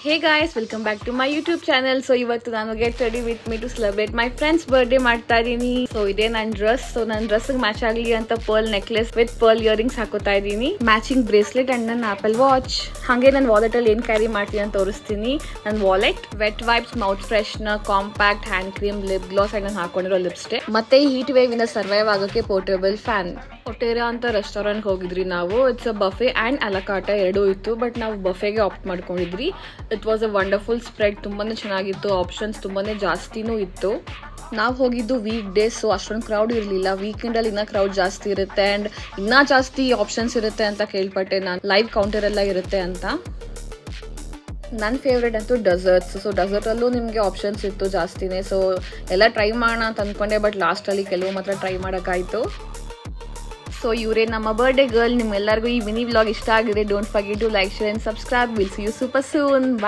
Hey guys, welcome back to my YouTube channel. So ಇವತ್ತು ನಾನು get ready with me to celebrate my friend's birthday ಮಾಡ್ತಾ ಇದೀನಿ. So ಇದೇ ನನ್ನ dress. So ನನ್ನ ಡ್ರೆಸ್ ಮ್ಯಾಚ್ ಆಗಲಿ ಅಂತ pearl necklace with pearl earrings ಹಾಕೋತಾ ಇದೀನಿ. ಮ್ಯಾಚಿಂಗ್ ಬ್ರೇಸ್ಲೆಟ್ ಅಂಡ್ ನನ್ನ ಆಪಲ್ ವಾಚ್. ಹಾಗೆ ನನ್ನ ವಾಲೆಟ್ ಅಲ್ಲಿ ಏನ್ ಕ್ಯಾರಿ ಮಾಡ್ತೀನಿ ಅಂತ ತೋರಿಸ್ತೀನಿ. ನನ್ನ wallet, wet wipes, mouth freshener, compact, hand cream, lip gloss and ನಾನು ಹಾಕೊಂಡಿರೋ ಲಿಪ್ಸ್ಟಿಕ್. ಮತ್ತೆ ಹೀಟ್ ವೇವ್ ಇಂದ ಸರ್ವೈವ್ ಆಗೋಕೆ ಪೋರ್ಟೇಬಲ್ ಫ್ಯಾನ್. ಒಟೇರಾ ಅಂತ ರೆಸ್ಟೋರೆಂಟ್ ಹೋಗಿದ್ರಿ ನಾವು. It's a buffet and a la carte ಎರಡೂ ಇತ್ತು, ಬಟ್ ನಾವು ಬಫೆಗೆ ಆಪ್ಟ್ ಮಾಡ್ಕೊಂಡಿದ್ರಿ. It was a wonderful spread. ತುಂಬಾನೇ ಚೆನ್ನಾಗಿತ್ತು. ಆಪ್ಷನ್ಸ್ ತುಂಬಾನೇ ಜಾಸ್ತಿನೂ ಇತ್ತು. ನಾವು ಹೋಗಿದ್ದು ವೀಕ್ ಡೇಸ್, ಸೊ ಅಷ್ಟೊಂದು ಕ್ರೌಡ್ ಇರಲಿಲ್ಲ. ವೀಕೆಂಡ್ ಅಲ್ಲಿ ಇನ್ನೂ ಕ್ರೌಡ್ ಜಾಸ್ತಿ ಇರುತ್ತೆ ಅಂಡ್ ಇನ್ನೂ ಜಾಸ್ತಿ ಆಪ್ಷನ್ಸ್ ಇರುತ್ತೆ ಅಂತ ಕೇಳ್ಪಟ್ಟೆ ನಾನು. ಲೈವ್ ಕೌಂಟರ್ ಎಲ್ಲ ಇರುತ್ತೆ ಅಂತ. ನನ್ನ ಫೇವ್ರೇಟ್ ಅಂತೂ ಡೆಸರ್ಟ್ಸ್. ಸೊ ಡೆಸರ್ಟಲ್ಲೂ ನಿಮಗೆ ಆಪ್ಷನ್ಸ್ ಇತ್ತು ಜಾಸ್ತಿನೇ. ಸೊ ಎಲ್ಲ ಟ್ರೈ ಮಾಡೋಣ ಅಂತ ಅಂದ್ಕೊಂಡೆ, ಬಟ್ ಲಾಸ್ಟಲ್ಲಿ ಕೆಲವು ಮಾತ್ರ ಟ್ರೈ ಮಾಡೋಕ್ಕಾಯಿತು. ಸೊ ಇವರೇ ನಮ್ಮ ಬರ್ಡೇ ಗರ್ಲ್. ನಿಮ್ಮೆಲ್ಲರಿಗೂ ಈ ಮಿನಿ ವ್ಲಾಗ್ ಇಷ್ಟ ಆಗಿದೆ. Don't forget to like, share and subscribe. Will see you super soon.